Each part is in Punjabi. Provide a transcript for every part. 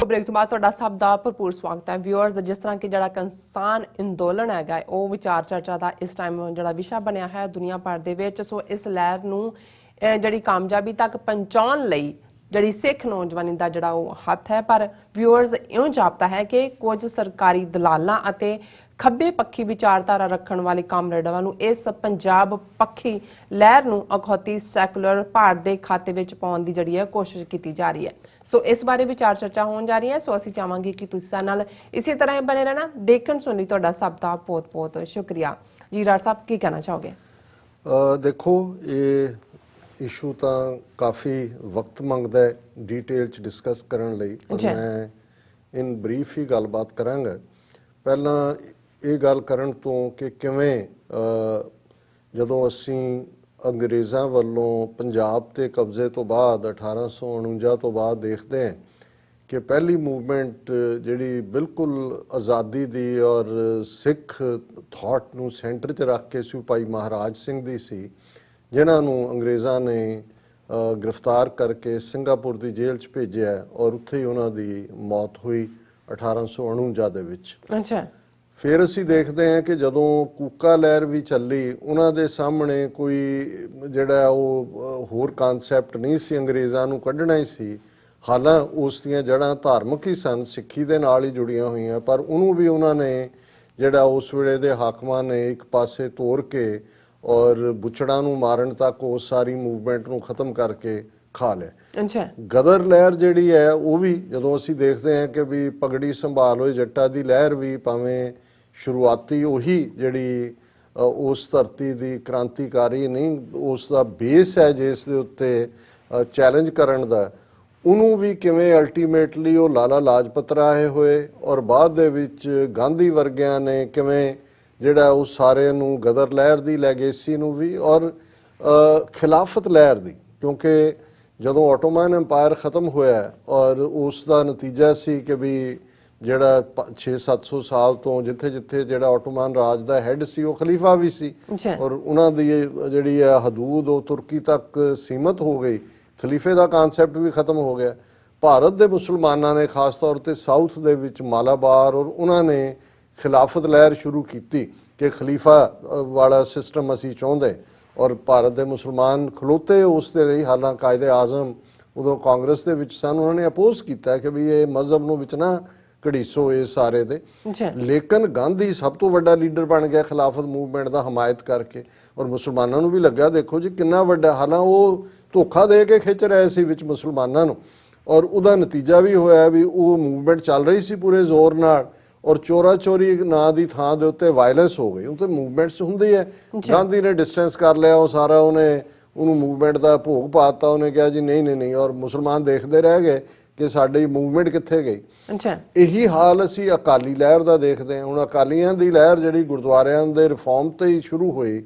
ब्रेक तो बाद तुहाडा सब दा भरपूर स्वागत है व्यूअर्स। जिस तरह कि जिहड़ा किसान अंदोलन हैगा वो विचार चर्चा का इस टाइम जिहड़ा विशा बनया है दुनिया भर दे विच। सो इस लहर नूं जिहड़ी कामयाबी तक पहुंचाउण लई जिहड़ी सिख नौजवानी दा जिहड़ा वो हथ है, पर व्यूअर्स इउं जापता है कि कुछ सरकारी दलालां अते खब्बे पक्षी विचारधारा रखण वाले कामरेडां नूं इस पंजाब पक्षी लहर नूं अखौती सैकुलर भारत दे खाते विच पाउण दी जिहड़ी है कोशिश की जा रही है। सो इस बारे विचार चर्चा होने जा रही है। सो असीं चाहांगे कि तुसीं साडे नाल इसी तरह ही बने रहना। देखण सुणन लई तुहाडा सब दा बहुत बहुत शुक्रिया जी। राज साहब की कहना चाहोगे? देखो ये इशू तो काफ़ी वक्त मंगदा है डिटेल च डिस्कस करन लई, पर मैं इन ब्रीफ ही गलबात करांगा। पहला ये गल करन तो कि किवें जदों असीं अंग्रेज़ां वल्लों पंजाब ते कब्जे तो बाद 1849 तो बाद देखते हैं कि पहली मूवमेंट जिहड़ी बिल्कुल आज़ादी दी और सिख थॉट नूं सेंटर च रख के सी भाई महाराज सिंह दी सी, जिन्हां नूं अंग्रेज़ां ने गिरफ्तार करके सिंगापुर की जेल च भेजिया और उत्थे ही उन्हां दी मौत हुई 1849 दे विच। अच्छा, फिर असी देखते हैं कि जदों कूका लहर भी चली, उन्होंने सामने कोई जिहड़ा वो होर कानसैप्ट नहीं सी, अंग्रेज़ां नूं कढ़ना ही सी। हालां उस दियां जड़ां धार्मिक ही सन, सिੱਖੀ दे नाल ही जुड़ियां होईयां, पर उन्होंने भी उन्होंने जिहड़ा उस वेले दे हाकमां ने एक पासे तोड़ के और बुचड़ां नूं मारन तक उस सारी मूवमेंट नूं खत्म करके खा लिया। अच्छा, गदर लहर जिहड़ी है वो भी जदों असी देखते हैं कि भी पगड़ी संभाल होए जट्टा दी लहर भी भावें शुरुआती उही जिहड़ी उस धरती दी क्रांतिकारी नहीं, उसका बेस है जिस दे उत्ते चैलेंज करन दा, उन्होंने भी किवें अल्टीमेटली वो लाला लाजपत राय होए और बाद दे विच गांधी वर्गियां ने किवें जिहड़ा उस सारे नूं गदर लहर दी लैगेसी नूं भी और खिलाफत लहर दी, क्योंकि जदों ऑटोमन अंपायर खत्म होया और उसका नतीजा सी कि भी जिहड़ा 600-700 साल तो जिथे जिथे जिहड़ा ऑटोमन राज का हैड सी वो खलीफा भी सी और उन्हां दी जिहड़ी है हदूद वो तुर्की तक सीमित हो गई, खलीफे का कानसैप्ट भी खत्म हो गया। भारत के मुसलमानों ने खास तौर पर साउथ दे विच मालाबार और उन्होंने खिलाफत लहर शुरू की कि खलीफा वाला सिस्टम असी चाहते और भारत के मुसलमान खलोते उस दे लई। हालां कायदे आज़म उदों कांग्रेस के विच सन, उन्होंने अपोज किया कि भी ये मजहब नूं विच ना घड़ीसो इस सारे दे, लेकिन गांधी सब तो वड्डा लीडर बन गया खिलाफत मूवमेंट का हमायत करके और मुसलमानों नूं भी लग्या देखो जी कितना वड्डा। हालां वो धोखा दे के खिंच रहे सी विच मुसलमानों नूं और उहदा नतीजा भी होया भी वो मूवमेंट चल रही सी पूरे जोर नाल और चोरा चोरी ना दी थां दे उत्ते वायलेंस हो गई। उत्ते मूवमेंट्स हुंदी है, गांधी ने डिस्टेंस कर लिया वो सारा, उन्हें उन्होंने मूवमेंट का भोग पाता, उन्हें कहा जी नहीं नहीं नहीं, और मुसलमान देखते रह गए कि साडी मूवमेंट कित्थे गई। यही हाल असी अकाली लहर का देखते हैं। हुण अकालियां दी लहर जिहड़ी गुरुद्वारियां दे रिफॉर्म ते ही शुरू हुई,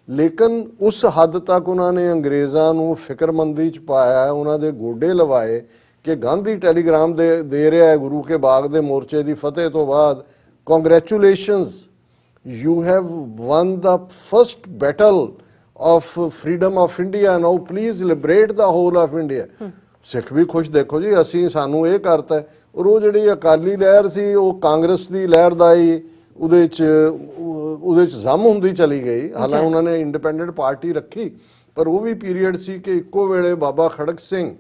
लेकिन उस हद तक उन्होंने अंग्रेज़ां नूं फिक्रमंदी च पाया, उन्होंने गोडे लवाए कि गांधी टैलीग्राम दे रहा है गुरु के बाग दे मोर्चे की फतेह तो बाद, congratulations you have won the first battle of freedom of India, now please liberate the whole of India. Sikh भी खुश, देखो जी असी सानू ये करता है। और वो जिहड़ी अकाली लहर सी वो कांग्रेस की लहर का ही उहदे च जम हुंदी चली गई। हालांकि उन्होंने इंडिपेंडेंट पार्टी रखी, पर वो भी पीरीयड सी कि इक्को वेले बाबा खड़क सिंह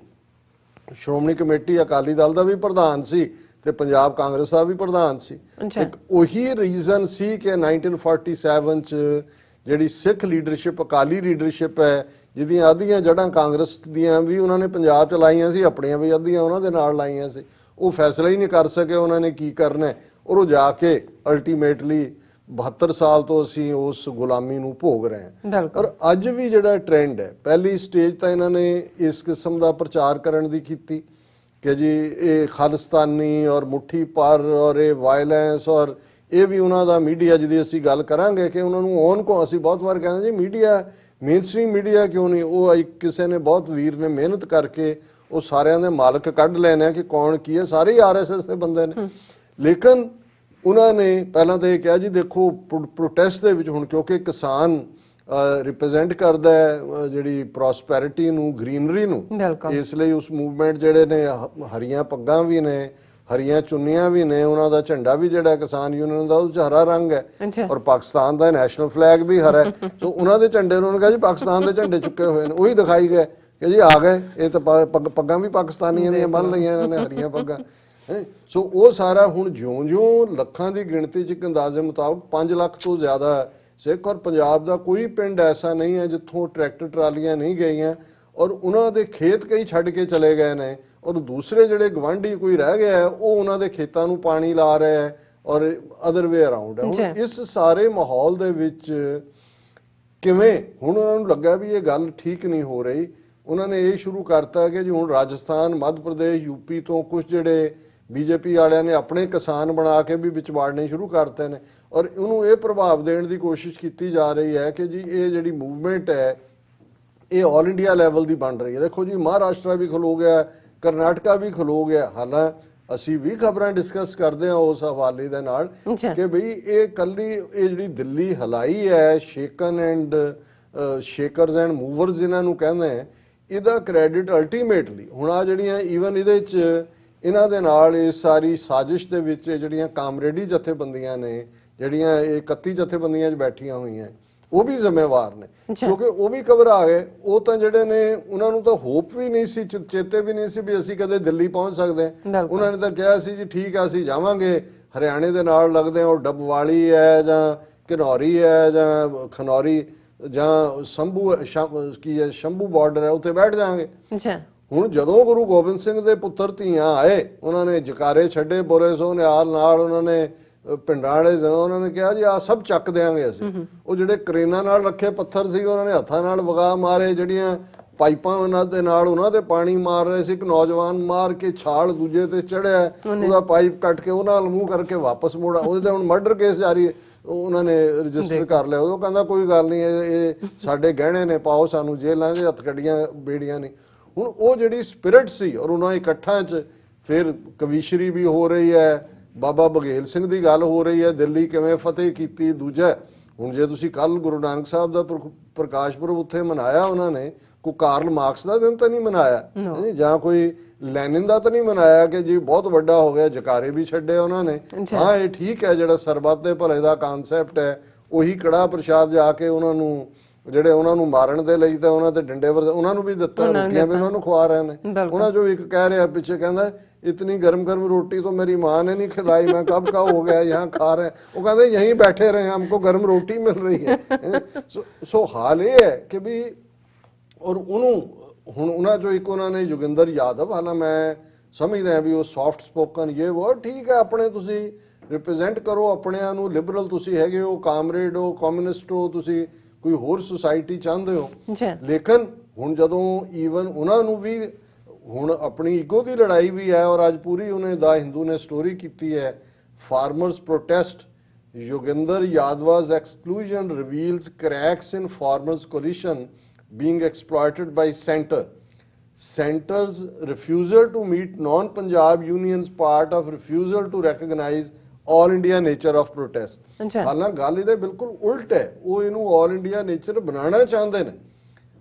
श्रोमणी कमेटी अकाली दल का भी प्रधान सी ते पंजाब कांग्रेस का भी प्रधान सी। एक उही रीजन सी कि 1947 च जिहड़ी सिख लीडरशिप अकाली लीडरशिप है जिहदियां अद्धियां जड़ां कांग्रेस दियां भी उन्होंने पंजाब च लाइयां सी, अपनियां भी अद्धियां उन्हां दे नाल लाइयां सी, वो फैसला ही नहीं कर सके उन्होंने की करना है और वो जाके अल्टीमेटली 72 साल तो असी उस गुलामी नूं भोग रहे हैं। और अज भी जिहड़ा ट्रेंड है, पहली स्टेज तो इन्होंने इस किस्म का प्रचार करने की कीती कि जी ये खालिस्तानी और मुट्ठी पर और ये वायलेंस, और ये भी उन्होंने मीडिया जिहदी असी गल करांगे कि उन्होंने ओन को असी बहुत बार कहते जी मीडिया मेन स्ट्रीम मीडिया क्यों नहीं, वो किसी ने बहुत वीर ने मेहनत करके वो सारिਆਂ ਦੇ मालक कढ़ लेने कि कौन की है, सारे ही RSS के बंदे ने। लेकिन उन्होंने पहला तो यह कहा जी देखो प्रोटेस्ट दे विच हुण क्योंकि किसान रिप्रजेंट करता है जिहड़ी प्रॉस्पैरिटी नूं, ग्रीनरी नूं, इसलिए उस मूवमेंट जिहड़े ने हरियां पग्गां भी ने ਹਰੀਆਂ ਚੁੰਨੀਆਂ ਵੀ ਨੇ, ਉਹਨਾਂ ਦਾ ਝੰਡਾ ਵੀ ਜਿਹੜਾ ਕਿਸਾਨ ਯੂਨੀਅਨ ਦਾ ਉਹ 'ਚ ਹਰਾ ਰੰਗ ਹੈ, ਅੱਛਾ ਔਰ ਪਾਕਿਸਤਾਨ ਦਾ ਨੈਸ਼ਨਲ ਫਲੈਗ ਵੀ ਹਰਾ ਹੈ। ਸੋ ਉਹਨਾਂ ਦੇ ਝੰਡੇ ਨੂੰ ਉਹਨਾਂ ਕਿਹਾ ਜੀ ਪਾਕਿਸਤਾਨ ਦੇ ਝੰਡੇ ਚੁੱਕੇ ਹੋਏ ਨੇ, ਉਹੀ ਦਿਖਾਈ ਗਏ ਕਿ ਜੀ ਆ ਗਏ ਇਹ ਤਾਂ ਪੱਗਾਂ ਵੀ ਪਾਕਿਸਤਾਨੀਆਂ ਦੀਆਂ ਬੰਨ ਲਈਆਂ ਇਹਨਾਂ ਨੇ, ਹਰੀਆਂ ਪੱਗਾਂ। ਸੋ ਉਹ ਸਾਰਾ ਹੁਣ ਜਿਉਂ-ਜਿਉਂ ਲੱਖਾਂ ਦੀ ਗਿਣਤੀ 'ਚ ਇੱਕ ਅੰਦਾਜ਼ੇ ਮੁਤਾਬਕ 5 ਲੱਖ ਤੋਂ ਜ਼ਿਆਦਾ ਸਿੱਖ, ਔਰ ਪੰਜਾਬ ਦਾ ਕੋਈ ਪਿੰਡ ਐਸਾ ਨਹੀਂ ਹੈ ਜਿੱਥੋਂ ਟਰੈਕਟਰ ਟਰਾਲੀਆਂ ਨਹੀਂ ਗਈਆਂ, ਔਰ ਉਹਨਾਂ ਦੇ ਖੇਤ ਕਈ ਛੱਡ ਕੇ ਚਲੇ ਗਏ ਨੇ, ਔਰ ਦੂਸਰੇ ਜਿਹੜੇ ਗਵਾਂਢੀ ਕੋਈ ਰਹਿ ਗਿਆ ਹੈ ਉਹ ਉਹਨਾਂ ਦੇ ਖੇਤਾਂ ਨੂੰ ਪਾਣੀ ਲਾ ਰਿਹਾ ਹੈ, ਔਰ ਅਦਰ ਵੇ ਅਰਾਊਂਡ ਹੈ। ਹੁਣ ਇਸ ਸਾਰੇ ਮਾਹੌਲ ਦੇ ਵਿੱਚ ਕਿਵੇਂ ਹੁਣ ਉਹਨਾਂ ਨੂੰ ਲੱਗਾ ਵੀ ਇਹ ਗੱਲ ਠੀਕ ਨਹੀਂ ਹੋ ਰਹੀ, ਉਹਨਾਂ ਨੇ ਇਹ ਸ਼ੁਰੂ ਕਰਤਾ ਕਿ ਜੀ ਹੁਣ ਰਾਜਸਥਾਨ, ਮੱਧ ਪ੍ਰਦੇਸ਼, ਯੂਪੀ ਤੋਂ ਕੁਝ ਜਿਹੜੇ ਬੀਜੇਪੀ ਵਾਲਿਆਂ ਨੇ ਆਪਣੇ ਕਿਸਾਨ ਬਣਾ ਕੇ ਵੀ ਵਿੱਚ ਵਾੜਨੇ ਸ਼ੁਰੂ ਕਰਤੇ ਨੇ, ਔਰ ਉਹਨੂੰ ਇਹ ਪ੍ਰਭਾਵ ਦੇਣ ਦੀ ਕੋਸ਼ਿਸ਼ ਕੀਤੀ ਜਾ ਰਹੀ ਹੈ ਕਿ ਜੀ ਇਹ ਜਿਹੜੀ ਮੂਵਮੈਂਟ ਹੈ ਇਹ ਆਲ ਇੰਡੀਆ ਲੈਵਲ ਦੀ ਬਣ ਰਹੀ ਹੈ। ਦੇਖੋ ਜੀ ਮਹਾਰਾਸ਼ਟਰ ਵੀ ਖਲੋ ਗਿਆ, ਕਰਨਾਟਕਾ ਵੀ ਖਲੋ ਗਿਆ, ਹਾਲਾਂਕਿ ਅਸੀਂ ਵੀ ਖਬਰਾਂ ਡਿਸਕਸ ਕਰਦੇ ਹਾਂ ਉਸ ਹਵਾਲੇ ਦੇ ਨਾਲ ਕਿ ਬਈ ਇਹ ਕੱਲੀ ਇਹ ਜਿਹੜੀ ਦਿੱਲੀ ਹਲਾਈ ਹੈ, ਸ਼ੇਕਰਸ ਐਂਡ ਮੂਵਰਸ ਜਿਨ੍ਹਾਂ ਨੂੰ ਕਹਿੰਦੇ ਆ, ਇਹਦਾ ਕ੍ਰੈਡਿਟ ਅਲਟੀਮੇਟਲੀ ਹੁਣ ਆ ਜਿਹੜੀਆਂ ਈਵਨ ਇਹਦੇ 'ਚ ਇਹਨਾਂ ਦੇ ਨਾਲ ਇਸ ਸਾਰੀ ਸਾਜ਼ਿਸ਼ ਦੇ ਵਿੱਚ ਜਿਹੜੀਆਂ ਕਾਮਰੇਡੀ ਜਥੇਬੰਦੀਆਂ ਨੇ, ਜਿਹੜੀਆਂ ਇਹ 31 ਜਥੇਬੰਦੀਆਂ 'ਚ ਬੈਠੀਆਂ ਹੋਈਆਂ, ਉਹ ਵੀ ਜ਼ਿੰਮੇਵਾਰ ਨੇ, ਕਿਉਂਕਿ ਉਹ ਵੀ ਘਬਰਾ ਗਏ। ਉਹ ਤਾਂ ਜਿਹੜੇ ਨੇ ਉਹਨਾਂ ਨੂੰ ਤਾਂ ਹੋਪ ਵੀ ਨਹੀਂ ਸੀ, ਚੇਤੇ ਵੀ ਨਹੀਂ ਸੀ ਵੀ ਅਸੀਂ ਕਦੇ ਦਿੱਲੀ ਪਹੁੰਚ ਸਕਦੇ ਹਾਂ। ਉਹਨਾਂ ਨੇ ਤਾਂ ਕਿਹਾ ਸੀ ਜੀ ਠੀਕ ਆ ਅਸੀਂ ਜਾਵਾਂਗੇ, ਹਰਿਆਣੇ ਦੇ ਨਾਲ ਲੱਗਦੇ ਉਹ ਡੱਬਵਾਲੀ ਹੈ ਜਾਂ ਘਨੌਰੀ ਹੈ ਜਾਂ ਖਨੌਰੀ ਜਾਂ ਸ਼ੰਭੂ ਬਾਰਡਰ ਹੈ, ਉੱਥੇ ਬੈਠ ਜਾਵਾਂਗੇ। ਹੁਣ ਜਦੋਂ ਗੁਰੂ ਗੋਬਿੰਦ ਸਿੰਘ ਦੇ ਪੁੱਤਰ ਧੀਆਂ ਆਏ, ਉਹਨਾਂ ਨੇ ਜਕਾਰੇ ਛੱਡੇ ਬੋਰੇ ਸੋ ਨਿਹਾਲ ਨਾਲ, ਉਹਨਾਂ ਨੇ ਪਿੰਡਾਂ ਵਾਲੇ ਉਹਨਾਂ ਨੇ ਕਿਹਾ ਜੀ ਆ ਸਭ ਚੱਕ ਦਿਆਂਗੇ ਅਸੀਂ। ਉਹ ਜਿਹੜੇ ਕਰੇਨਾਂ ਨਾਲ ਰੱਖੇ ਪੱਥਰ ਸੀ ਉਹਨਾਂ ਨੇ ਹੱਥਾਂ ਨਾਲ ਵਗਾ ਮਾਰੇ, ਜਿਹੜੀਆਂ ਪਾਈਪਾਂ ਉਹਨਾਂ ਦੇ ਨਾਲ ਉਹਨਾਂ ਦੇ ਪਾਣੀ ਮਾਰ ਰਹੇ ਸੀ, ਇੱਕ ਨੌਜਵਾਨ ਮਾਰ ਕੇ ਛਾਲ ਦੂਜੇ ਤੇ ਚੜਿਆ, ਉਹਦਾ ਪਾਈਪ ਕੱਟ ਕੇ ਉਹਨਾਂ ਨਾਲ ਮੂੰਹ ਕਰਕੇ ਵਾਪਸ ਮੋੜਾ। ਉਹਦੇ ਤੇ ਹੁਣ ਮਰਡਰ ਕੇਸ ਜਾਰੀ ਹੈ, ਉਹਨਾਂ ਨੇ ਰਜਿਸਟਰ ਕਰ ਲਿਆ। ਉਹ ਕਹਿੰਦਾ ਕੋਈ ਗੱਲ ਨਹੀਂ, ਇਹ ਸਾਡੇ ਗਹਿਣੇ ਨੇ, ਪਾਓ ਸਾਨੂੰ ਜੇਲ੍ਹਾਂ 'ਚ ਹੱਥਕੜੀਆਂ ਬੇੜੀਆਂ ਨਹੀਂ। ਹੁਣ ਉਹ ਜਿਹੜੀ ਸਪਿਰਿਟ ਸੀ, ਔਰ ਉਹਨਾਂ ਇਕੱਠਾਂ 'ਚ ਫਿਰ ਕਵੀਸ਼ਰੀ ਵੀ ਹੋ ਰਹੀ ਹੈ, ਬਾਬਾ ਬਘੇਲ ਸਿੰਘ ਦੀ ਗੱਲ ਹੋ ਰਹੀ ਹੈ, ਦਿੱਲੀ ਕਿਵੇਂ ਫਤਿਹ ਕੀਤੀ। ਦੂਜਾ ਹੁਣ ਜੇ ਤੁਸੀਂ ਕੱਲ ਗੁਰੂ ਨਾਨਕ ਸਾਹਿਬ ਦਾ ਪ੍ਰਕਾਸ਼ ਪੁਰਬ ਉੱਥੇ ਮਨਾਇਆ, ਉਹਨਾਂ ਨੇ ਕੋਈ ਕਾਰਲ ਮਾਰਕਸ ਦਾ ਦਿਨ ਤਾਂ ਨਹੀਂ ਮਨਾਇਆ ਜਾਂ ਕੋਈ ਲੈਨਿਨ ਦਾ ਤਾਂ ਨਹੀਂ ਮਨਾਇਆ ਕਿ ਜੀ ਬਹੁਤ ਵੱਡਾ ਹੋ ਗਿਆ, ਜਕਾਰੇ ਵੀ ਛੱਡੇ ਉਹਨਾਂ ਨੇ। ਹਾਂ ਇਹ ਠੀਕ ਹੈ, ਜਿਹੜਾ ਸਰਬੱਤ ਦੇ ਭਲੇ ਦਾ ਕਨਸੈਪਟ ਹੈ, ਉਹੀ ਕੜਾ ਪ੍ਰਸ਼ਾਦ ਜਾ ਕੇ ਉਹਨਾਂ ਨੂੰ ਜਿਹੜੇ ਉਹਨਾਂ ਨੂੰ ਮਾਰਨ ਦੇ ਲਈ ਤਾਂ ਉਹਨਾਂ ਤੇ ਡੰਡੇ ਉਹਨਾਂ ਨੂੰ ਵੀ ਦਿੱਤਾ, ਰੋਟੀਆਂ ਵੀ ਉਹਨਾਂ ਨੂੰ ਖਵਾ ਰਹੇ ਨੇ। ਉਹਨਾਂ ਚੋਂ ਇੱਕ ਕਹਿ ਰਿਹਾ ਪਿੱਛੇ, ਕਹਿੰਦਾ इतनी गर्म गर्म रोटी तो मेरी माँ ने नहीं खिलाई, मैं कब का हो गया यहाँ खा रहे हैं। वो कहते यहीं बैठे रहे, हमको गर्म रोटी मिल रही है। सो हाल ये है कि भी और उन्होंने जो एक उन्होंने जोगिंदर यादव, हालां मैं समझदा भी वो सॉफ्ट स्पोकन ये वो ठीक है, अपने तुसी रिप्रेजेंट करो अपने ਨੂੰ, लिबरल तुसी हैगे हो, कामरेड हो, कम्युनिस्ट हो, तुसी कोई होर सोसाइटी चाहते हो। लेकिन हुण जदों ईवन उन्हां नूं भी ਹੁਣ ਆਪਣੀ ਈਗੋ ਦੀ ਲੜਾਈ ਵੀ ਹੈ, ਔਰ ਅੱਜ ਪੂਰੀ ਉਹਨੇ ਦਾ ਹਿੰਦੂ ਨੇ ਸਟੋਰੀ ਕੀਤੀ ਹੈ, farmers protest, Yogendra Yadav's exclusion reveals cracks in farmers coalition being exploited by center's refusal to meet non-Punjab unions, part of refusal to recognize all India nature of protest। ਹਾਲਾਂਕਿ ਗੱਲ ਇਹਦੇ ਬਿਲਕੁਲ ਉਲਟ ਹੈ, ਉਹ ਇਹਨੂੰ ਆਲ ਇੰਡੀਆ ਨੇਚਰ ਬਣਾਉਣਾ ਚਾਹੁੰਦੇ ਨੇ,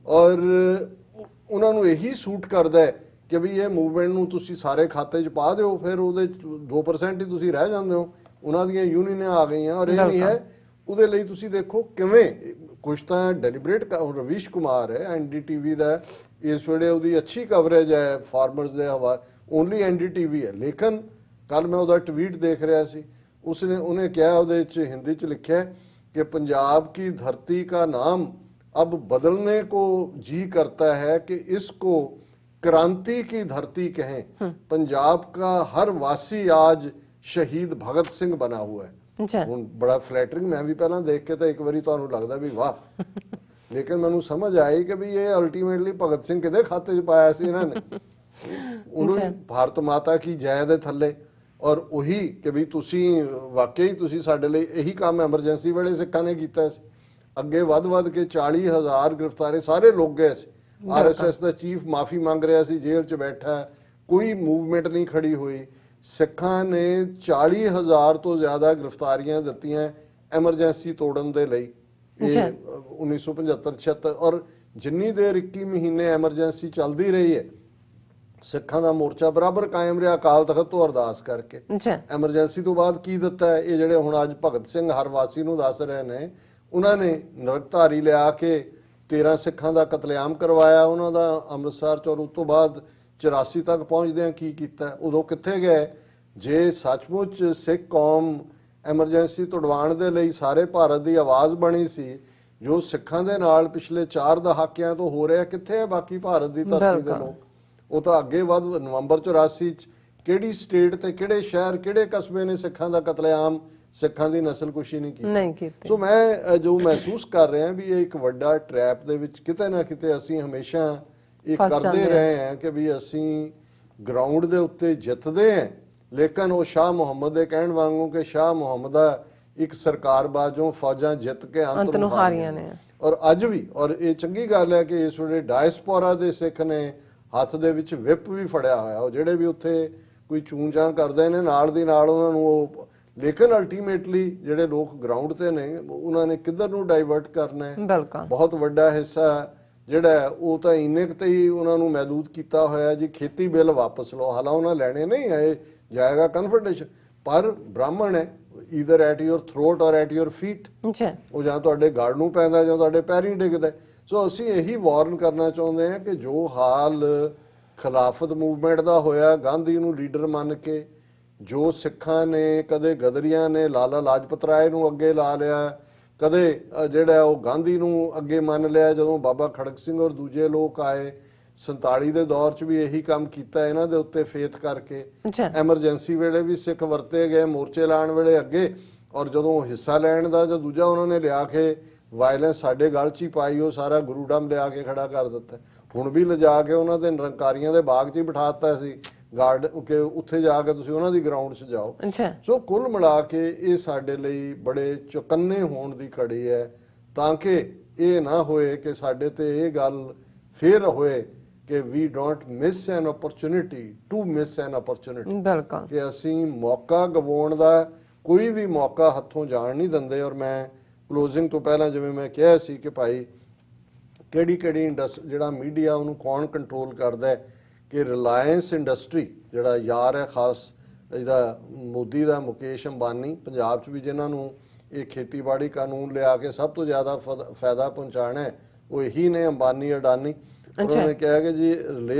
ਔਰ ਉਹਨਾਂ ਨੂੰ ਇਹੀ ਸੂਟ ਕਰਦਾ ਹੈ ਕਿ ਵੀ ਇਹ ਮੂਵਮੈਂਟ ਨੂੰ ਤੁਸੀਂ ਸਾਰੇ ਖਾਤੇ 'ਚ ਪਾ ਦਿਓ, ਫਿਰ ਉਹਦੇ 2% ਹੀ ਤੁਸੀਂ ਰਹਿ ਜਾਂਦੇ ਹੋ। ਉਹਨਾਂ ਦੀਆਂ ਯੂਨੀਅਨਾਂ ਆ ਗਈਆਂ, ਔਰ ਇਹ ਨਹੀਂ ਹੈ ਉਹਦੇ ਲਈ ਤੁਸੀਂ ਦੇਖੋ ਕਿਵੇਂ ਕੁਛ ਤਾਂ ਡੈਲੀਬਰੇਟ। ਰਵੀਸ਼ ਕੁਮਾਰ ਹੈ NDTV ਦਾ, ਇਸ ਵੇਲੇ ਉਹਦੀ ਅੱਛੀ ਕਵਰੇਜ ਹੈ ਫਾਰਮਰਸ ਦੇ ਹਵਾਲੇ, ਓਨਲੀ NDTV ਹੈ। ਲੇਕਿਨ ਕੱਲ ਮੈਂ ਉਹਦਾ ਟਵੀਟ ਦੇਖ ਰਿਹਾ ਸੀ, ਉਹਨੇ ਕਿਹਾ ਉਹਦੇ 'ਚ ਹਿੰਦੀ 'ਚ ਲਿਖਿਆ ਕਿ पंजाब की धरती का नाम अब बदलने को जी करता है कि इसको क्रांति की धरती कहें। पंजाब का हर वासी आज शहीद भगत सिंह बना हुआ है। ਹੁਣ ਬੜਾ ਫਲੈਟਰਿੰਗ ਮੈਂ ਵੀ ਪਹਿਲਾਂ ਦੇਖ ਕੇ ਤਾਂ ਇੱਕ ਵਾਰੀ ਤੁਹਾਨੂੰ ਲੱਗਦਾ ਵੀ ਵਾਹ, ਲੇਕਿਨ ਮੈਨੂੰ ਸਮਝ ਆਈ ਕਿ ਵੀ ਇਹ ਅਲਟੀਮੇਟਲੀ ਭਗਤ ਸਿੰਘ ਕਿਹਦੇ ਖਾਤੇ 'ਚ ਪਾਇਆ ਸੀ ਇਹਨਾਂ ਨੇ, ਉਹਨੂੰ ਭਾਰਤ ਮਾਤਾ ਕੀ ਜੈ ਦੇ ਥੱਲੇ। ਔਰ ਉਹੀ ਕਿ ਵੀ ਤੁਸੀਂ ਵਾਕਈ ਤੁਸੀਂ ਸਾਡੇ ਲਈ ਇਹੀ ਕੰਮ ਐਮਰਜੈਂਸੀ ਵੇਲੇ ਸਿੱਖਾਂ ਨੇ ਕੀਤਾ ਸੀ। ਅੱਗੇ ਵੱਧ ਕੇ 40,000 ਗ੍ਰਿਫਤਾਰੇ, ਸਾਰੇ ਲੋਕ ਗਏ ਸੀ। RSS ਦਾ ਚੀਫ ਮਾਫੀ ਮੰਗ ਰਿਹਾ ਸੀ, ਜੇਲ੍ਹ 'ਚ ਬੈਠਾ, ਕੋਈ ਮੂਵਮੈਂਟ ਨਹੀਂ ਖੜੀ ਹੋਈ। ਸਿੱਖਾਂ ਨੇ 40,000 ਤੋਂ ਜ਼ਿਆਦਾ ਗ੍ਰਿਫਤਾਰੀਆਂ ਦਿੱਤੀਆਂ ਐਮਰਜੈਂਸੀ ਤੋੜਨ ਦੇ ਲਈ, ਇਹ 1975-76। ਔਰ ਜਿੰਨੀ ਦੇਰ 21 ਮਹੀਨੇ ਐਮਰਜੈਂਸੀ ਚੱਲਦੀ ਰਹੀ ਹੈ, ਸਿੱਖਾਂ ਦਾ ਮੋਰਚਾ ਬਰਾਬਰ ਕਾਇਮ ਰਿਹਾ ਅਕਾਲ ਤਖਤ ਤੋਂ ਅਰਦਾਸ ਕਰਕੇ। ਅੱਛਾ ਐਮਰਜੈਂਸੀ ਤੋਂ ਬਾਅਦ ਕੀ ਦਿੱਤਾ ਹੈ? ਇਹ ਜਿਹੜੇ ਹੁਣ ਅੱਜ ਭਗਤ ਸਿੰਘ ਹਰਵਾਸੀ ਨੂੰ ਦੱਸ ਰਹੇ ਨੇ, ਉਹਨਾਂ ਨੇ ਨਰਕਧਾਰੀ ਲਿਆ ਕੇ 13 ਸਿੱਖਾਂ ਦਾ ਕਤਲੇਆਮ ਕਰਵਾਇਆ ਉਹਨਾਂ ਦਾ ਅੰਮ੍ਰਿਤਸਰ ਚ, ਔਰ ਉਸ ਤੋਂ ਬਾਅਦ 84 ਤੱਕ ਪਹੁੰਚਦਿਆਂ ਕੀ ਕੀਤਾ? ਉਦੋਂ ਕਿੱਥੇ ਗਏ? ਜੇ ਸੱਚਮੁੱਚ ਸਿੱਖ ਕੌਮ ਐਮਰਜੈਂਸੀ ਤੁੜਵਾਉਣ ਦੇ ਲਈ ਸਾਰੇ ਭਾਰਤ ਦੀ ਆਵਾਜ਼ ਬਣੀ ਸੀ, ਜੋ ਸਿੱਖਾਂ ਦੇ ਨਾਲ ਪਿਛਲੇ 4 ਦਹਾਕਿਆਂ ਤੋਂ ਹੋ ਰਿਹਾ, ਕਿੱਥੇ ਹੈ ਬਾਕੀ ਭਾਰਤ ਦੀ ਧਰਤੀ ਦੇ ਲੋਕ? ਉਹ ਤਾਂ ਅੱਗੇ ਵੱਧ ਨਵੰਬਰ 84 ਚ ਕਿਹੜੀ ਸਟੇਟ ਤੇ ਕਿਹੜੇ ਸ਼ਹਿਰ ਕਿਹੜੇ ਕਸਬੇ ਨੇ ਸਿੱਖਾਂ ਦਾ ਕਤਲੇਆਮ, ਸਿੱਖਾਂ ਦੀ ਨਸਲਕੁਸ਼ੀ ਨਹੀਂ ਕੀਤੀ। ਸੋ ਮੈਂ ਜੋ ਮਹਿਸੂਸ ਕਰ ਰਿਹਾ ਵੀ ਇਹ ਇੱਕ ਵੱਡਾ ਟ੍ਰੈਪ ਦੇ ਵਿੱਚ ਕਿਤੇ ਨਾ ਕਿਤੇ ਅਸੀਂ ਹਮੇਸ਼ਾ ਇਹ ਕਰਦੇ ਰਹੇ ਹਾਂ ਕਿ ਵੀ ਅਸੀਂ ਗਰਾਊਂਡ ਦੇ ਉੱਤੇ ਜਿੱਤਦੇ ਹਾਂ, ਲੇਕਿਨ ਉਹ ਸ਼ਾਹ ਮੁਹੰਮਦ ਦੇ ਕਹਿਣ ਵਾਂਗੂ ਕਿ ਸ਼ਾਹ ਮੁਹੰਮਦ ਦਾ ਇੱਕ ਸਰਕਾਰ ਬਾਜੋਂ ਫੌਜਾਂ ਜਿੱਤ ਕੇ ਅੰਤ ਨੂੰ ਹਾਰੀਆਂ ਨੇ। ਔਰ ਅੱਜ ਵੀ, ਔਰ ਇਹ ਚੰਗੀ ਗੱਲ ਹੈ ਕਿ ਇਸ ਵੇਲੇ ਡਾਇਸਪੋਰਾ ਦੇ ਸਿੱਖ ਨੇ ਹੱਥ ਦੇ ਵਿੱਚ ਵਿਪ ਵੀ ਫੜਿਆ ਹੋਇਆ, ਉਹ ਜਿਹੜੇ ਵੀ ਉੱਥੇ ਕੋਈ ਚੂੰਜਾਂ ਕਰਦੇ ਨੇ ਨਾਲ ਦੀ ਨਾਲ ਉਹਨਾਂ ਨੂੰ ਉਹ, ਲੇਕਿਨ ਅਲਟੀਮੇਟਲੀ ਜਿਹੜੇ ਲੋਕ ਗਰਾਊਂਡ ਤੇ ਨੇ ਉਹਨਾਂ ਨੇ ਕਿੱਧਰ ਨੂੰ ਡਾਈਵਰਟ ਕਰਨਾ ਹੈ। ਬਹੁਤ ਵੱਡਾ ਹਿੱਸਾ ਜਿਹੜਾ ਉਹ ਤਾਂ ਇੰਨੇ ਕੁ ਤੇ ਹੀ ਉਹਨਾਂ ਨੂੰ ਮਹਿਦੂਦ ਕੀਤਾ ਹੋਇਆ ਜੀ ਖੇਤੀ ਬਿੱਲ ਵਾਪਸ ਲਓ, ਹਾਲਾਂ ਉਹਨਾਂ ਲੈਣੇ ਨਹੀਂ ਆਏ, ਜਾਏਗਾ ਕਨਫੈਡਰੇਸ਼ਨ, ਪਰ ਬ੍ਰਾਹਮਣ ਹੈ ਈਦਰ ਐਟ ਯੋਰ ਥਰੋਟ ਔਰ ਐਟ ਯੋਰ ਫੀਟ, ਉਹ ਜਾਂ ਤੁਹਾਡੇ ਗੜ ਨੂੰ ਪੈਂਦਾ ਜਾਂ ਤੁਹਾਡੇ ਪੈਰੀਂ ਡਿੱਗਦਾ। ਸੋ ਅਸੀਂ ਇਹੀ ਵਾਰਨ ਕਰਨਾ ਚਾਹੁੰਦੇ ਹਾਂ ਕਿ ਜੋ ਹਾਲ ਖਿਲਾਫਤ ਮੂਵਮੈਂਟ ਦਾ ਹੋਇਆ, ਗਾਂਧੀ ਨੂੰ ਲੀਡਰ ਮੰਨ ਕੇ, ਜੋ ਸਿੱਖਾਂ ਨੇ ਕਦੇ ਗਦਰੀਆਂ ਨੇ ਲਾਲਾ ਲਾਜਪਤ ਰਾਏ ਨੂੰ ਅੱਗੇ ਲਾ ਲਿਆ, ਕਦੇ ਜਿਹੜਾ ਉਹ ਗਾਂਧੀ ਨੂੰ ਅੱਗੇ ਮੰਨ ਲਿਆ, ਜਦੋਂ ਬਾਬਾ ਖੜਕ ਸਿੰਘ ਔਰ ਦੂਜੇ ਲੋਕ ਆਏ 47 ਦੇ ਦੌਰ 'ਚ ਵੀ ਇਹੀ ਕੰਮ ਕੀਤਾ ਇਹਨਾਂ ਦੇ ਉੱਤੇ ਫੇਥ ਕਰਕੇ। ਐਮਰਜੈਂਸੀ ਵੇਲੇ ਵੀ ਸਿੱਖ ਵਰਤੇ ਗਏ, ਮੋਰਚੇ ਲਾਉਣ ਵੇਲੇ ਅੱਗੇ, ਔਰ ਜਦੋਂ ਹਿੱਸਾ ਲੈਣ ਦਾ ਜਾਂ ਦੂਜਾ ਉਹਨਾਂ ਨੇ ਲਿਆ ਕੇ ਵਾਇਲੈਂਸ ਸਾਡੇ ਗਲ 'ਚ ਹੀ ਪਾਈ, ਉਹ ਸਾਰਾ ਗੁਰੂਡਮ ਲਿਆ ਕੇ ਖੜਾ ਕਰ ਦਿੱਤਾ। ਹੁਣ ਵੀ ਲਿਜਾ ਕੇ ਉਹਨਾਂ ਦੇ ਨਿਰੰਕਾਰੀਆਂ ਦੇ ਬਾਗ 'ਚ ਹੀ ਬਿਠਾਤਾ ਸੀ ਗਾਰਡ ਕਿ ਉੱਥੇ ਜਾ ਕੇ ਤੁਸੀਂ ਉਹਨਾਂ ਦੀ ਗਰਾਊਂਡ 'ਚ ਜਾਓ। ਸੋ ਕੁੱਲ ਮਿਲਾ ਕੇ ਇਹ ਸਾਡੇ ਲਈ ਬੜੇ ਚੁਕੰਨੇ ਹੋਣ ਦੀ ਘੜੀ ਹੈ, ਤਾਂ ਕਿ ਇਹ ਨਾ ਹੋਏ ਕਿ ਸਾਡੇ ਤੇ ਇਹ ਗੱਲ ਫੇਰ ਹੋਏ ਕਿ we don't miss an opportunity to miss an opportunity, ਕਿ ਅਸੀਂ ਮੌਕਾ ਗਵਾਉਣ ਦਾ ਕੋਈ ਵੀ ਮੌਕਾ ਹੱਥੋਂ ਜਾਣ ਨਹੀਂ ਦਿੰਦੇ। ਔਰ ਮੈਂ ਕਲੋਜ਼ਿੰਗ ਤੋਂ ਪਹਿਲਾਂ ਜਿਵੇਂ ਮੈਂ ਕਿਹਾ ਸੀ ਕਿ ਭਾਈ ਕਿਹੜੀ ਜਿਹੜਾ ਮੀਡੀਆ ਉਹਨੂੰ ਕੌਣ ਕੰਟਰੋਲ ਕਰਦਾ ਹੈ, ਕਿ ਰਿਲਾਇੰਸ ਇੰਡਸਟਰੀ ਜਿਹੜਾ ਯਾਰ ਹੈ ਖਾਸ ਇਹਦਾ ਮੋਦੀ ਦਾ, ਮੁਕੇਸ਼ ਅੰਬਾਨੀ, ਪੰਜਾਬ 'ਚ ਵੀ ਜਿਨ੍ਹਾਂ ਨੂੰ ਇਹ ਖੇਤੀਬਾੜੀ ਕਾਨੂੰਨ ਲਿਆ ਕੇ ਸਭ ਤੋਂ ਜ਼ਿਆਦਾ ਫਾਇਦਾ ਪਹੁੰਚਾਉਣਾ ਹੈ ਉਹ ਇਹੀ ਨੇ, ਅੰਬਾਨੀ ਅਡਾਨੀ। ਉਹਨਾਂ ਨੇ ਕਿਹਾ ਕਿ ਜੀ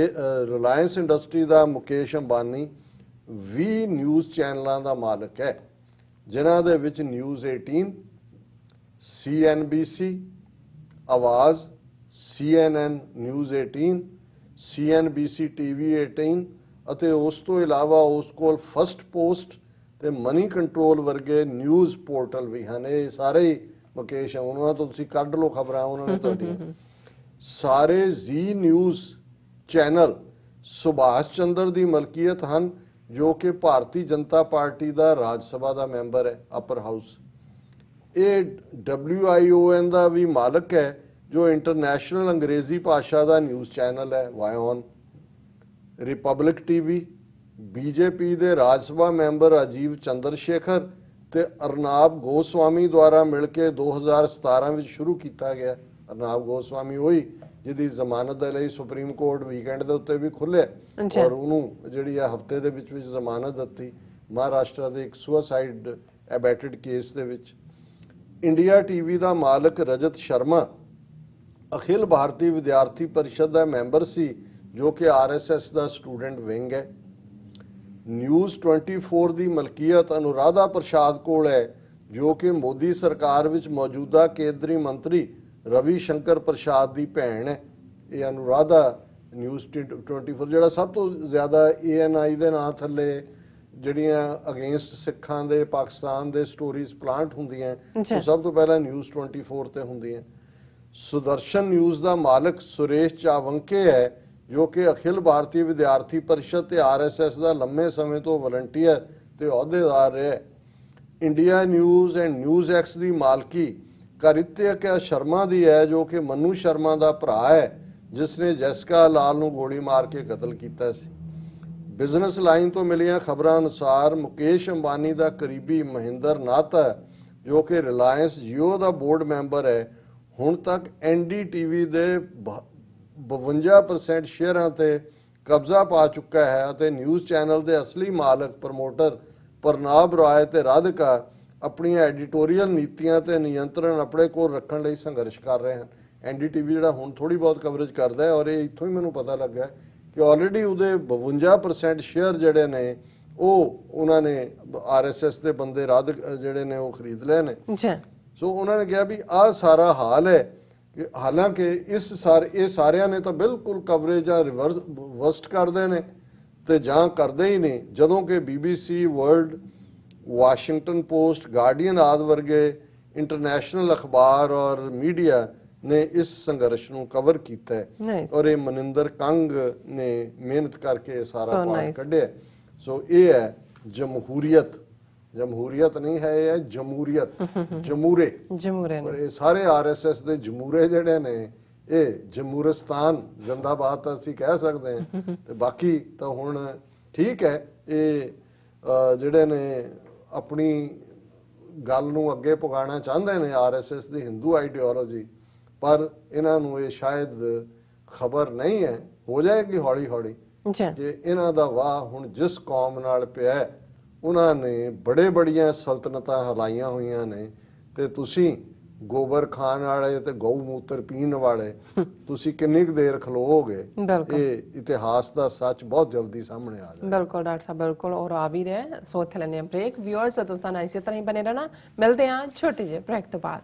ਰਿਲਾਇੰਸ ਇੰਡਸਟਰੀ ਦਾ ਮੁਕੇਸ਼ ਅੰਬਾਨੀ 20 ਨਿਊਜ਼ ਚੈਨਲਾਂ ਦਾ ਮਾਲਕ ਹੈ, ਜਿਨ੍ਹਾਂ ਦੇ ਵਿੱਚ ਨਿਊਜ਼ 18, CNBC, ਆਵਾਜ਼, CNN ਨਿਊਜ਼ 18, CNBC TV 18 ਅਤੇ ਉਸ ਤੋਂ ਇਲਾਵਾ ਉਸ ਕੋਲ ਫਸਟ ਪੋਸਟ ਤੇ ਮਨੀ ਕੰਟਰੋਲ ਵਰਗੇ ਨਿਊਜ਼ ਪੋਰਟਲ ਵੀ ਹਨ। ਇਹ ਸਾਰੇ ਹੀ ਮੁਕੇਸ਼, ਉਹਨਾਂ ਤੋਂ ਤੁਸੀਂ ਕੱਢ ਲਓ ਖਬਰਾਂ, ਉਹਨਾਂ ਨੇ ਤੁਹਾਡੀ ਸਾਰੇ ਜ਼ੀ ਨਿਊਜ਼ ਚੈਨਲ ਸੁਭਾਸ਼ ਚੰਦਰ ਦੀ ਮਲਕੀਅਤ ਹਨ, ਜੋ ਕਿ ਭਾਰਤੀ ਜਨਤਾ ਪਾਰਟੀ ਦਾ ਰਾਜ ਸਭਾ ਦਾ ਮੈਂਬਰ ਹੈ, ਅਪਰ ਹਾਊਸ। ਇਹ WION ਦਾ ਵੀ ਮਾਲਕ ਹੈ, ਜੋ ਇੰਟਰਨੈਸ਼ਨਲ ਅੰਗਰੇਜ਼ੀ ਭਾਸ਼ਾ ਦਾ ਨਿਊਜ਼ ਚੈਨਲ ਹੈ, ਵਾਇਓਨ। ਰਿਪਬਲਿਕ TV, BJP ਦੇ ਰਾਜ ਸਭਾ ਮੈਂਬਰ ਰਾਜੀਵ ਚੰਦਰ ਸ਼ੇਖਰ ਤੇ ਅਰਨਾਬ ਗੋਸਵਾਮੀ ਦੁਆਰਾ ਮਿਲ ਕੇ 2017 ਵਿੱਚ ਸ਼ੁਰੂ ਕੀਤਾ ਗਿਆ। ਅਰਨਾਬ ਗੋਸਵਾਮੀ ਉਹੀ ਜਿਹਦੀ ਜ਼ਮਾਨਤ ਦੇ ਲਈ ਸੁਪਰੀਮ ਕੋਰਟ ਵੀਕਐਂਡ ਦੇ ਉੱਤੇ ਵੀ ਖੁੱਲਿਆ, ਔਰ ਉਹਨੂੰ ਜਿਹੜੀ ਆ ਹਫਤੇ ਦੇ ਵਿੱਚ ਜ਼ਮਾਨਤ ਦਿੱਤੀ ਮਹਾਰਾਸ਼ਟਰ ਦੇ ਇੱਕ ਸੁਸਾਈਡ ਐਬੈਟਡ ਕੇਸ ਦੇ ਵਿੱਚ। ਇੰਡੀਆ TV ਦਾ ਮਾਲਕ ਰਜਤ ਸ਼ਰਮਾ ਅਖਿਲ ਭਾਰਤੀ ਵਿਦਿਆਰਥੀ ਪਰਿਸ਼ਦ ਦਾ ਮੈਂਬਰ ਸੀ, ਜੋ ਕਿ RSS ਦਾ ਸਟੂਡੈਂਟ ਵਿੰਗ ਹੈ। ਨਿਊਜ਼ 24 ਦੀ ਮਲਕੀਅਤ ਅਨੁਰਾਧਾ ਪ੍ਰਸਾਦ ਕੋਲ ਹੈ, ਜੋ ਕਿ ਮੋਦੀ ਸਰਕਾਰ ਵਿੱਚ ਮੌਜੂਦਾ ਕੇਂਦਰੀ ਮੰਤਰੀ ਰਵੀ ਸ਼ੰਕਰ ਪ੍ਰਸਾਦ ਦੀ ਭੈਣ ਹੈ। ਇਹ ਅਨੁਰਾਧਾ ਨਿਊਜ਼ 24 ਜਿਹੜਾ ਸਭ ਤੋਂ ਜ਼ਿਆਦਾ ANI ਦੇ ਨਾਂ ਥੱਲੇ ਜਿਹੜੀਆਂ ਅਗੇਂਸਟ ਸਿੱਖਾਂ ਦੇ ਪਾਕਿਸਤਾਨ ਦੇ ਸਟੋਰੀਜ਼ ਪਲਾਂਟ ਹੁੰਦੀਆਂ, ਉਹ ਸਭ ਤੋਂ ਪਹਿਲਾਂ ਨਿਊਜ਼ 24 ਤੇ ਹੁੰਦੀਆਂ। ਸੁਦਰਸ਼ਨ ਨਿਊਜ਼ ਦਾ ਮਾਲਕ ਸੁਰੇਸ਼ ਚਾਵੰਕੇ ਹੈ, ਜੋ ਕਿ ਅਖਿਲ ਭਾਰਤੀ ਵਿਦਿਆਰਥੀ ਪਰਿਸ਼ਦ ਤੇ RSS ਦਾ ਲੰਮੇ ਸਮੇਂ ਤੋਂ ਵਲੰਟੀਅਰ ਤੇ ਅਹੁਦੇਦਾਰ ਰਿਹਾ। ਇੰਡੀਆ ਨਿਊਜ਼ ਐਂਡ NewsX ਦੀ ਮਾਲਕੀ ਕਰਿਤਿਕਾ ਸ਼ਰਮਾ ਦੀ ਹੈ, ਜੋ ਕਿ ਮਨੂ ਸ਼ਰਮਾ ਦਾ ਭਰਾ ਹੈ, ਜਿਸ ਨੇ ਜੈਸਿਕਾ ਲਾਲ ਨੂੰ ਗੋਲੀ ਮਾਰ ਕੇ ਕਤਲ ਕੀਤਾ ਸੀ। ਬਿਜ਼ਨਸ ਲਾਈਨ ਤੋਂ ਮਿਲੀਆਂ ਖਬਰਾਂ ਅਨੁਸਾਰ ਮੁਕੇਸ਼ ਅੰਬਾਨੀ ਦਾ ਕਰੀਬੀ ਮਹਿੰਦਰ ਨਾਥ, ਜੋ ਕਿ ਰਿਲਾਇੰਸ ਜੀਓ ਦਾ ਬੋਰਡ ਮੈਂਬਰ ਹੈ, ਹੁਣ ਤੱਕ NDTV ਦੇ 52% ਸ਼ੇਅਰਾਂ ਤੇ ਕਬਜ਼ਾ ਪਾ ਚੁੱਕਾ ਹੈ ਅਤੇ ਨਿਊਜ਼ ਚੈਨਲ ਦੇ ਅਸਲੀ ਮਾਲਕ ਪ੍ਰਮੋਟਰ ਪ੍ਰਨਾਬ ਰਾਏ ਤੇ ਰਾਧਿਕਾ ਆਪਣੀਆਂ ਐਡੀਟੋਰੀਅਲ ਨੀਤੀਆਂ ਤੇ ਨਿਯੰਤਰਣ ਆਪਣੇ ਕੋਲ ਰੱਖਣ ਲਈ ਸੰਘਰਸ਼ ਕਰ ਰਹੇ ਹਨ। ਐਨਡੀਟੀਵੀ ਜਿਹੜਾ ਹੁਣ ਥੋੜੀ ਬਹੁਤ ਕਵਰੇਜ ਕਰਦਾ ਹੈ, ਔਰ ਇਹ ਇੱਥੋਂ ਹੀ ਮੈਨੂੰ ਪਤਾ ਲੱਗਾ ਕਿ ਆਲਰੇਡੀ ਉਹਦੇ 52% ਸ਼ੇਅਰ ਜਿਹੜੇ ਨੇ ਉਹ ਉਹਨਾਂ ਨੇ ਆਰਐਸਐਸ ਦੇ ਬੰਦੇ ਜਿਹੜੇ ਨੇ ਉਹ ਖਰੀਦ ਲਏ ਨੇ। ਜੀ ਸੋ ਉਹਨਾਂ ਨੇ ਕਿਹਾ ਵੀ ਆਹ ਸਾਰਾ ਹਾਲ ਹੈ ਕਿ ਹਾਲਾਂਕਿ ਇਹ ਸਾਰਿਆਂ ਨੇ ਤਾਂ ਬਿਲਕੁਲ ਕਵਰੇਜ ਆ ਵਰਸਟ ਕਰਦੇ ਨੇ ਤੇ ਜਾਂ ਕਰਦੇ ਹੀ ਨਹੀਂ, ਜਦੋਂ ਕਿ BBC world, Washington post, guardian ਆਦਿ ਵਰਗੇ ਇੰਟਰਨੈਸ਼ਨਲ ਅਖਬਾਰ ਔਰ ਮੀਡੀਆ ਨੇ ਇਸ ਸੰਘਰਸ਼ ਨੂੰ ਕਵਰ ਕੀਤਾ ਹੈ। Nice. ਔਰ ਇਹ ਮਨਿੰਦਰ ਕੰਗ ਨੇ ਮਿਹਨਤ ਕਰਕੇ ਇਹ ਸਾਰਾ So ਪਾਠ nice. ਕੱਢਿਆ। ਸੋ ਇਹ ਹੈ ਜਮਹੂਰੀਅਤ ਨਹੀਂ ਹੈ, ਇਹ ਹੈ ਜਮੂਰੀਅਤ, ਜਮੂਰੇ। ਜਮੂਰੇ ਔਰ ਨੇ ਇਹ ਸਾਰੇ ਆਰਐਸਐਸ ਦੇ ਜਮੂਰੇ ਜਿਹੜੇ ਨੇ ਇਹ ਜਮੂਰਿਸਤਾਨ ਜ਼ਿੰਦਾਬਾਦ ਤਾਂ ਅਸੀਂ ਕਹਿ ਸਕਦੇ ਹਾਂ ਤੇ ਬਾਕੀ ਤਾਂ ਹੁਣ ਠੀਕ ਹੈ। ਇਹ ਜਿਹੜੇ ਨੇ ਆਪਣੀ ਗੱਲ ਨੂੰ ਅੱਗੇ ਪੁਗਾਉਣਾ ਚਾਹੁੰਦੇ ਨੇ ਆਰਐਸਐਸ ਦੀ ਹਿੰਦੂ ਆਈਡੀਓਲੋਜੀ, ਪਰ ਇਹਨਾਂ ਨੂੰ ਇਹ ਸ਼ਾਇਦ ਖਬਰ ਨਹੀਂ ਹੈ, ਹੋ ਜਾਏਗੀ ਹੌਲੀ ਹੌਲੀ ਜੀ ਕਿ ਇਹਨਾਂ ਦਾ ਵਾਹ ਹੁਣ ਜਿਸ ਕੌਮ ਨਾਲ ਪਿਆ ਹੈ, ਉਹਨਾਂ ਨੇ ਬੜੀਆਂ ਸਲਤਨਤਾਂ ਹਲਾਈਆਂ ਹੋਈਆਂ ਨੇ ਤੇ ਤੁਸੀਂ ਗੋਬਰ ਖਾਣ ਵਾਲੇ ਤੇ ਗਊ ਮੂਤਰ ਪੀਣ ਵਾਲੇ ਤੁਸੀਂ ਕਿੰਨੀ ਕੁ ਦੇਰ ਖਲੋਗੇ। ਬਿਲਕੁਲ ਇਹ ਇਤਿਹਾਸ ਦਾ ਸੱਚ ਬਹੁਤ ਜਲਦੀ ਸਾਹਮਣੇ ਆ ਜਾਏਗਾ। ਬਿਲਕੁਲ ਡਾਕਟਰ ਸਾਹਿਬ, ਬਿਲਕੁਲ। ਔਰ ਆ ਵੀ ਰਿਹਾ। ਸੋ ਇੱਥੇ ਲੈਣੇ ਬ੍ਰੇਕ। ਵਿਊਅਰਸ ਤੁਸੀਂ ਨਾਲ ਇਸੇ ਤਰ੍ਹਾਂ ਹੀ ਬਨੇ ਰਹਿਣਾ। ਮਿਲਦੇ ਹਾਂ ਛੋਟੇ ਜਿਹੇ ਬ੍ਰੇਕ ਤੋਂ ਬਾਅਦ।